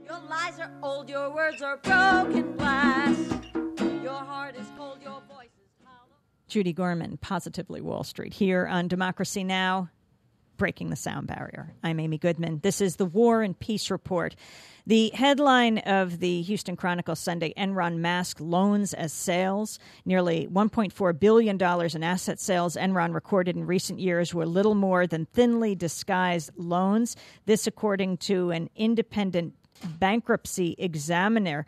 Your lies are old, your words are broken glass. Your heart is cold, your voice is hollow. Judy Gorman, Positively Wall Street, here on Democracy Now!, breaking the sound barrier. I'm Amy Goodman. This is the War and Peace Report. The headline of the Houston Chronicle Sunday, Enron masked loans as sales. Nearly $1.4 billion in asset sales Enron recorded in recent years were little more than thinly disguised loans. This according to an independent bankruptcy examiner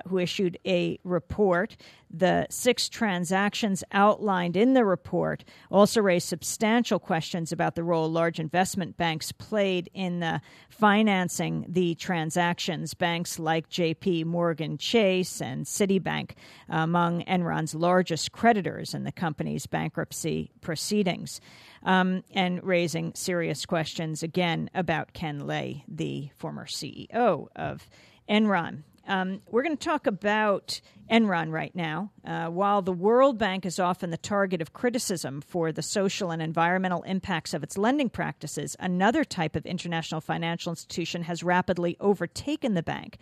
who issued a report. The 6 transactions outlined in the report also raised substantial questions about the role large investment banks played in financing the transactions. Banks like J.P. Morgan Chase and Citibank among Enron's largest creditors in the company's bankruptcy proceedings. And raising serious questions, again, about Ken Lay, the former CEO of Enron. We're going to talk about Enron right now. While the World Bank is often the target of criticism for the social and environmental impacts of its lending practices, another type of international financial institution has rapidly overtaken the bank,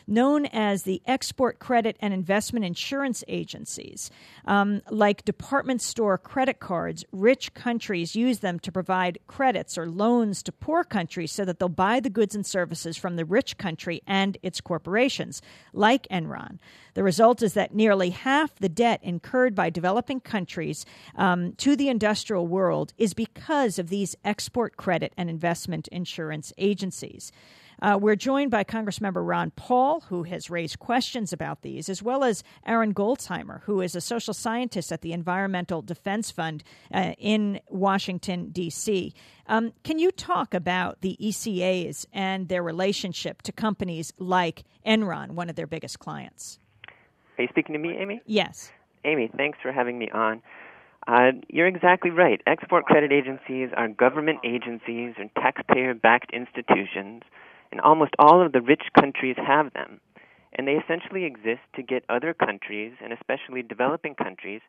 known as the export credit and investment insurance agencies. Like department store credit cards, rich countries use them to provide credits or loans to poor countries so that they'll buy the goods and services from the rich country and its corporations, like Enron. The result is that nearly half the debt incurred by developing countries to the industrial world is because of these export credit and investment insurance agencies. We're joined by Congressmember Ron Paul, who has raised questions about these, as well as Aaron Goldheimer, who is a social scientist at the Environmental Defense Fund in Washington, D.C. Can you talk about the ECAs and their relationship to companies like Enron, one of their biggest clients? Are you speaking to me, Amy? Yes. Amy, thanks for having me on. You're exactly right. Export credit agencies are government agencies and taxpayer-backed institutions, and almost all of the rich countries have them. And they essentially exist to get other countries, and especially developing countries,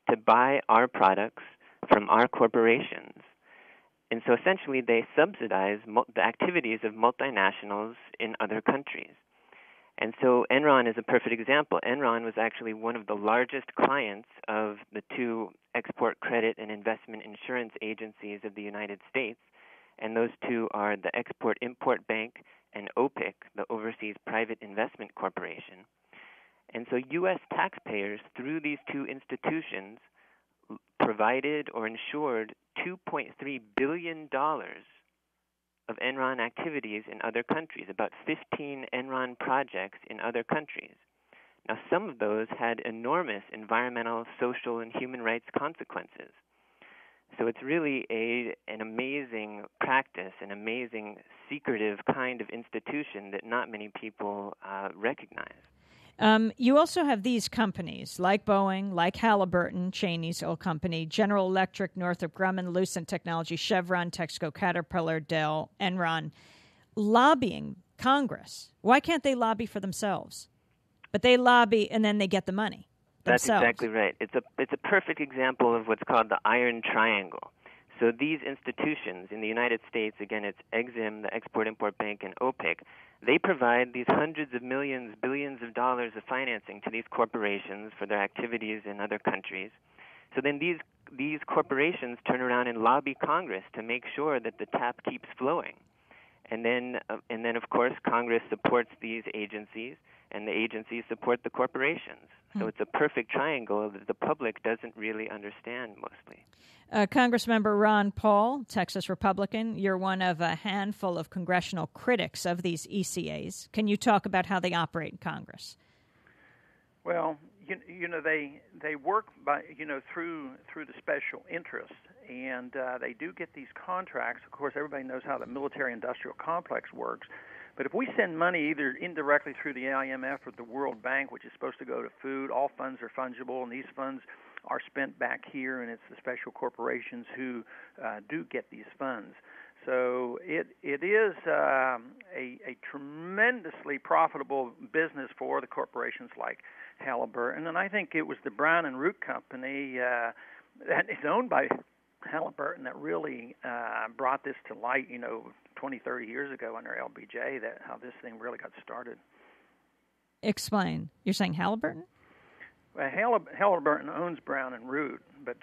to buy our products from our corporations. And so essentially they subsidize the activities of multinationals in other countries. And so Enron is a perfect example. Enron was actually one of the largest clients of the 2 export credit and investment insurance agencies of the United States, and those 2 are the Export-Import Bank and OPIC, the Overseas Private Investment Corporation. And so U.S. taxpayers, through these 2 institutions, provided or insured $2.3 billion of Enron activities in other countries, about 15 Enron projects in other countries. Now, some of those had enormous environmental, social, and human rights consequences. So it's really an amazing practice, an amazing secretive kind of institution that not many people recognize. You also have these companies like Boeing, like Halliburton, Cheney's oil company, General Electric, Northrop Grumman, Lucent Technology, Chevron, Texaco, Caterpillar, Dell, Enron, lobbying Congress. Why can't they lobby for themselves? But they lobby and then they get the money themselves. That's exactly right. It's a perfect example of what's called the Iron Triangle. So these institutions in the United States, again, it's EXIM, the Export-Import Bank, and OPIC, they provide these hundreds of millions, billions of dollars of financing to these corporations for their activities in other countries. So then these corporations turn around and lobby Congress to make sure that the tap keeps flowing. And then, of course, Congress supports these agencies, and the agencies support the corporations. So it's a perfect triangle that the public doesn't really understand mostly. Congressmember Ron Paul, Texas Republican, you're one of a handful of congressional critics of these ECAs. Can you talk about how they operate in Congress? Well, they work by through the special interests, and they do get these contracts. Of course, everybody knows how the military-industrial complex works. But if we send money either indirectly through the IMF or the World Bank, which is supposed to go to food, all funds are fungible, and these funds are spent back here, and it's the special corporations who do get these funds. So it is a tremendously profitable business for the corporations like Halliburton, and I think it was the Brown and Root Company that is owned by Halliburton that really brought this to light, 20, 30 years ago under LBJ how this thing really got started. Explain. You're saying Halliburton? Well, Halliburton owns Brown and Root, but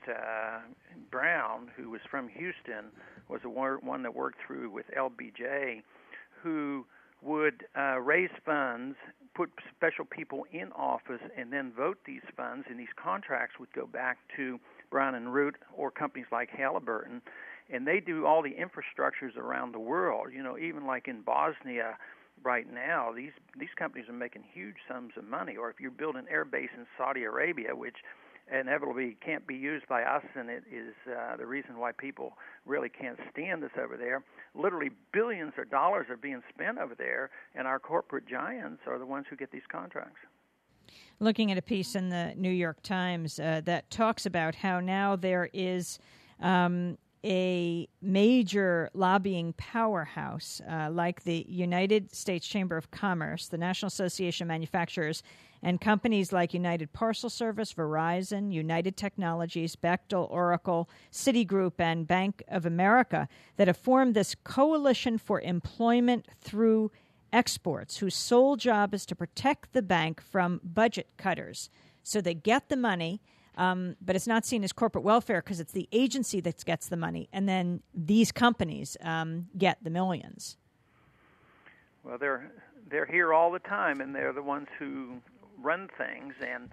Brown, who was from Houston, was the one that worked through with LBJ, who would raise funds, put special people in office, and then vote these funds, and these contracts would go back to Brown and Root or companies like Halliburton, and they do all the infrastructures around the world. You know, even like in Bosnia right now, these companies are making huge sums of money. Or if you build an air base in Saudi Arabia, which inevitably can't be used by us, and it is the reason why people really can't stand us over there. Literally billions of dollars are being spent over there, and our corporate giants are the ones who get these contracts. Looking at a piece in the New York Times that talks about how now there is a major lobbying powerhouse like the United States Chamber of Commerce, the National Association of Manufacturers, and companies like United Parcel Service, Verizon, United Technologies, Bechtel, Oracle, Citigroup, and Bank of America that have formed this Coalition for Employment Through Exports, whose sole job is to protect the bank from budget cutters. So they get the money, but it's not seen as corporate welfare because it's the agency that gets the money, and then these companies get the millions. Well, they're here all the time, and they're the ones who run things, and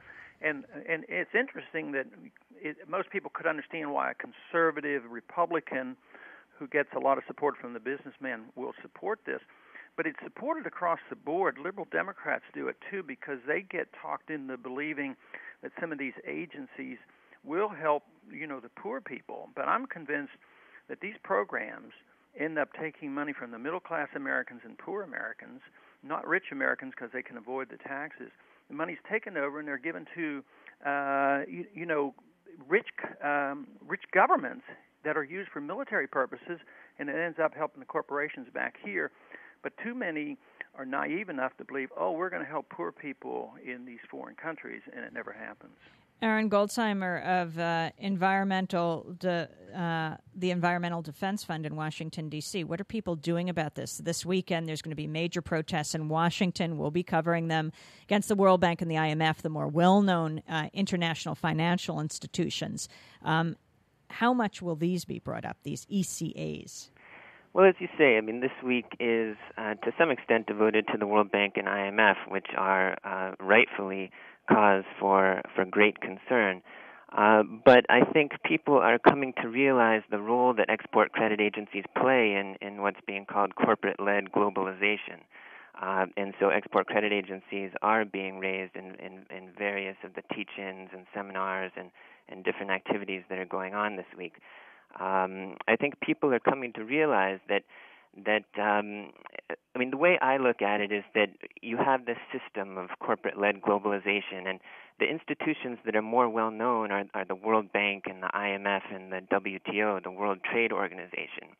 it's interesting that most people could understand why a conservative Republican who gets a lot of support from the businessman will support this. But it's supported across the board. Liberal Democrats do it too because they get talked into believing that some of these agencies will help, the poor people. But I'm convinced that these programs end up taking money from the middle-class Americans and poor Americans, not rich Americans because they can avoid the taxes. The money's taken over and they're given to, rich governments that are used for military purposes, and it ends up helping the corporations back here. But too many are naive enough to believe, we're going to help poor people in these foreign countries, and it never happens. Aaron Goldsheimer of the Environmental Defense Fund in Washington, D.C. What are people doing about this? This weekend there's going to be major protests in Washington. We'll be covering them against the World Bank and the IMF, the more well-known international financial institutions. How much will these be brought up, these ECAs? Well, as you say, this week is to some extent devoted to the World Bank and IMF, which are rightfully cause for great concern. But I think people are coming to realize the role that export credit agencies play in what's being called corporate-led globalization. And so export credit agencies are being raised in various of the teach-ins and seminars and different activities that are going on this week. I think people are coming to realize that the way I look at it is that you have this system of corporate-led globalization, and the institutions that are more well-known are the World Bank and the IMF and the WTO, the World Trade Organization.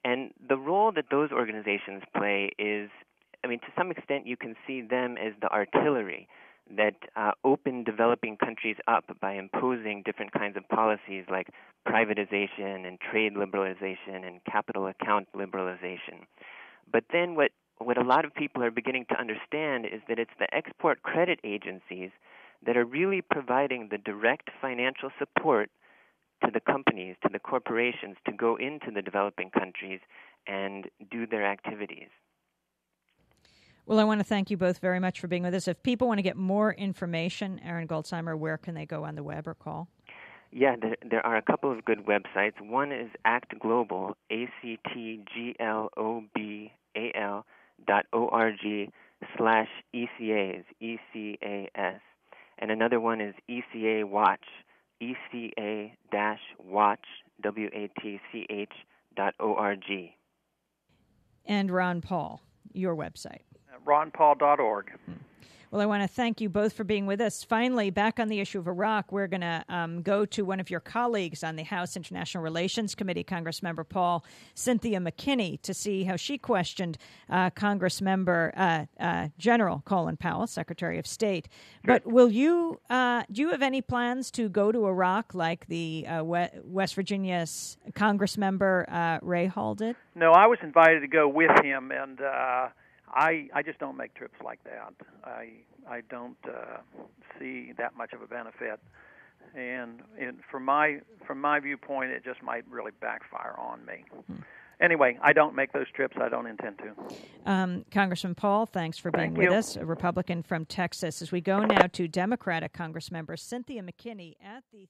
And the role that those organizations play is, to some extent you can see them as the artillery that open developing countries up by imposing different kinds of policies like privatization and trade liberalization and capital account liberalization. But then what a lot of people are beginning to understand is that it's the export credit agencies that are really providing the direct financial support to the companies, to the corporations, to go into the developing countries and do their activities. Well, I want to thank you both very much for being with us. If people want to get more information, Aaron Goldsheimer, where can they go on the web or call? Yeah, there are a couple of good websites. One is Act Global, ACTGLOBAL.org/ECAs, ECAS. And another one is ECA Watch, ECA-Watch, WATCH.org. And Ron Paul, your website. RonPaul.org. Well, I want to thank you both for being with us. Finally, back on the issue of Iraq, we're going to go to one of your colleagues on the House International Relations Committee, Congressmember Cynthia McKinney, to see how she questioned Congressmember General Colin Powell, Secretary of State. But do you have any plans to go to Iraq like the West Virginia's Congressmember Ray Hall did? No, I was invited to go with him, and I just don't make trips like that. I don't see that much of a benefit, and from my viewpoint, it just might really backfire on me. Anyway, I don't make those trips. I don't intend to. Congressman Paul, thanks for being with us, a Republican from Texas. As we go now to Democratic Congressmember Cynthia McKinney at the